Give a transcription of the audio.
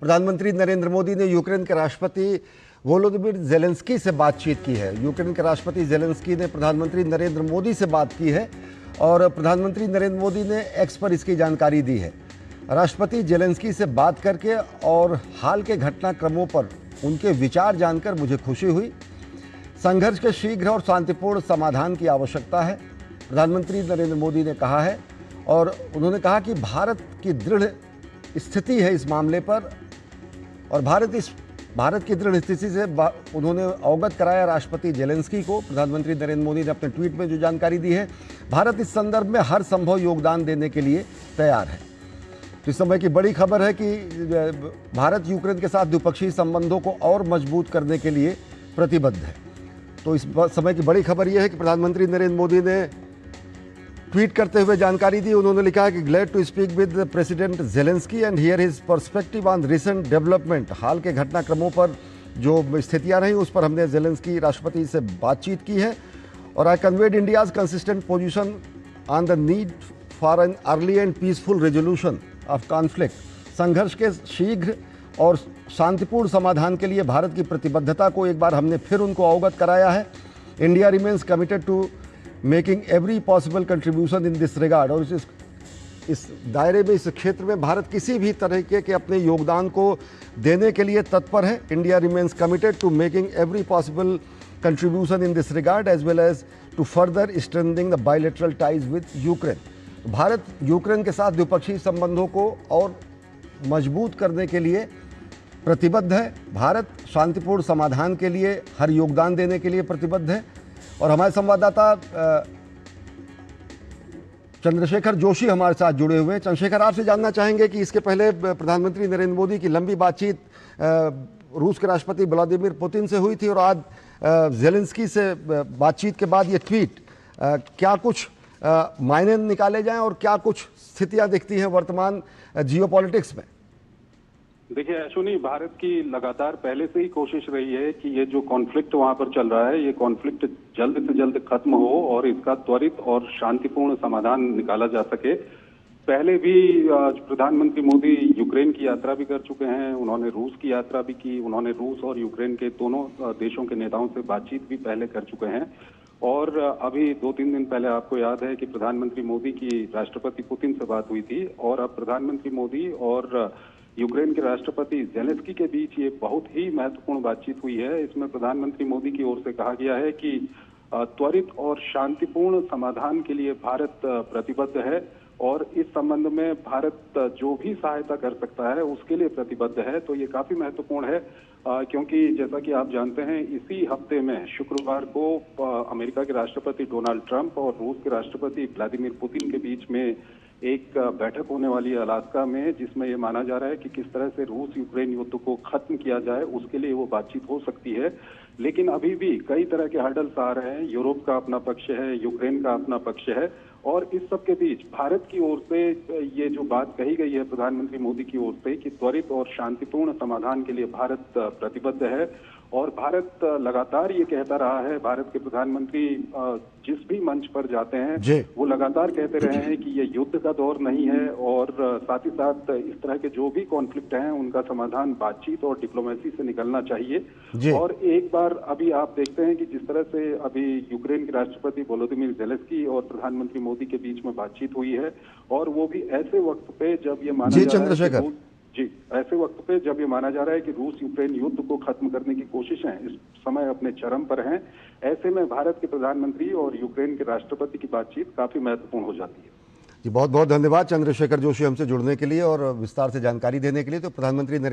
प्रधानमंत्री नरेंद्र मोदी ने यूक्रेन के राष्ट्रपति वोलोदिमीर ज़ेलेंस्की से बातचीत की है। यूक्रेन के राष्ट्रपति ज़ेलेंस्की ने प्रधानमंत्री नरेंद्र मोदी से बात की है और प्रधानमंत्री नरेंद्र मोदी ने एक्स पर इसकी जानकारी दी है। राष्ट्रपति ज़ेलेंस्की से बात करके और हाल के घटनाक्रमों पर उनके विचार जानकर मुझे खुशी हुई। संघर्ष के शीघ्र और शांतिपूर्ण समाधान की आवश्यकता है, प्रधानमंत्री नरेंद्र मोदी ने कहा है। और उन्होंने कहा कि भारत की दृढ़ स्थिति है इस मामले पर और भारत की दृढ़ स्थिति से उन्होंने अवगत कराया राष्ट्रपति ज़ेलेंस्की को। प्रधानमंत्री नरेंद्र मोदी ने अपने ट्वीट में जो जानकारी दी है, भारत इस संदर्भ में हर संभव योगदान देने के लिए तैयार है। तो इस समय की बड़ी खबर है कि भारत यूक्रेन के साथ द्विपक्षीय संबंधों को और मजबूत करने के लिए प्रतिबद्ध है। तो इस समय की बड़ी खबर यह है कि प्रधानमंत्री नरेंद्र मोदी ने ट्वीट करते हुए जानकारी दी। उन्होंने लिखा है कि glad to speak with president Zelenskyy and hear his perspective on recent development. हाल के घटनाक्रमों पर जो स्थितियां रही उस पर हमने ज़ेलेंस्की राष्ट्रपति से बातचीत की है। और I conveyed India's consistent position on the need for an early end peaceful resolution of conflict. संघर्ष के शीघ्र और शांतिपूर्ण समाधान के लिए भारत की प्रतिबद्धता को एक बार हमने फिर उनको अवगत कराया है। India remains committed to making every possible contribution in this regard. और इस दायरे में, इस क्षेत्र में भारत किसी भी तरीके के अपने योगदान को देने के लिए तत्पर है। India remains committed to making every possible contribution in this regard as well as to further strengthening the bilateral ties with Ukraine. Bharat Ukraine के साथ द्विपक्षीय संबंधों को और मजबूत करने के लिए प्रतिबद्ध है। भारत शांतिपूर्ण समाधान के लिए हर योगदान देने के लिए प्रतिबद्ध है। और हमारे संवाददाता चंद्रशेखर जोशी हमारे साथ जुड़े हुए हैं। चंद्रशेखर, आपसे जानना चाहेंगे कि इसके पहले प्रधानमंत्री नरेंद्र मोदी की लंबी बातचीत रूस के राष्ट्रपति व्लादिमीर पुतिन से हुई थी और आज ज़ेलेंस्की से बातचीत के बाद ये ट्वीट, क्या कुछ मायने निकाले जाएं और क्या कुछ स्थितियां दिखती हैं वर्तमान जियोपॉलिटिक्स में? देखिए अश्विनी, भारत की लगातार पहले से ही कोशिश रही है कि ये जो कॉन्फ्लिक्ट वहां पर चल रहा है, ये कॉन्फ्लिक्ट जल्द से जल्द खत्म हो और इसका त्वरित और शांतिपूर्ण समाधान निकाला जा सके। पहले भी प्रधानमंत्री मोदी यूक्रेन की यात्रा भी कर चुके हैं, उन्होंने रूस की यात्रा भी की, उन्होंने रूस और यूक्रेन के दोनों देशों के नेताओं से बातचीत भी पहले कर चुके हैं। और अभी 2-3 दिन पहले आपको याद है कि प्रधानमंत्री मोदी की राष्ट्रपति पुतिन से बात हुई थी और अब प्रधानमंत्री मोदी और यूक्रेन के राष्ट्रपति ज़ेलेंस्की के बीच ये बहुत ही महत्वपूर्ण बातचीत हुई है। इसमें प्रधानमंत्री मोदी की ओर से कहा गया है कि त्वरित और शांतिपूर्ण समाधान के लिए भारत प्रतिबद्ध है और इस संबंध में भारत जो भी सहायता कर सकता है उसके लिए प्रतिबद्ध है। तो ये काफी महत्वपूर्ण है क्योंकि जैसा कि आप जानते हैं, इसी हफ्ते में शुक्रवार को अमेरिका के राष्ट्रपति डोनाल्ड ट्रंप और रूस के राष्ट्रपति व्लादिमीर पुतिन के बीच में एक बैठक होने वाली है अलास्का में, जिसमें ये माना जा रहा है कि किस तरह से रूस यूक्रेन युद्ध को खत्म किया जाए, उसके लिए वो बातचीत हो सकती है। लेकिन अभी भी कई तरह के हर्डल्स आ रहे हैं। यूरोप का अपना पक्ष है, यूक्रेन का अपना पक्ष है और इस सब के बीच भारत की ओर से ये जो बात कही गई है प्रधानमंत्री मोदी की ओर से कि त्वरित और शांतिपूर्ण समाधान के लिए भारत प्रतिबद्ध है। और भारत लगातार ये कहता रहा है, भारत के प्रधानमंत्री जिस भी मंच पर जाते हैं वो लगातार कहते रहे हैं कि ये युद्ध का दौर नहीं है और साथ ही साथ इस तरह के जो भी कॉन्फ्लिक्ट हैं उनका समाधान बातचीत और डिप्लोमेसी से निकलना चाहिए। और एक बार अभी आप देखते हैं कि जिस तरह से अभी यूक्रेन के राष्ट्रपति वोलोदिमीर ज़ेलेंस्की और प्रधानमंत्री मोदी के बीच में बातचीत हुई है और वो भी ऐसे वक्त पे जब ये माना जा रहा है ऐसे वक्त पे जब ये माना जा रहा है कि रूस यूक्रेन युद्ध को खत्म करने की कोशिशें इस समय अपने चरम पर हैं। ऐसे में भारत के प्रधानमंत्री और यूक्रेन के राष्ट्रपति की बातचीत काफी महत्वपूर्ण हो जाती है। जी, बहुत बहुत धन्यवाद चंद्रशेखर जोशी हमसे जुड़ने के लिए और विस्तार से जानकारी देने के लिए। तो प्रधानमंत्री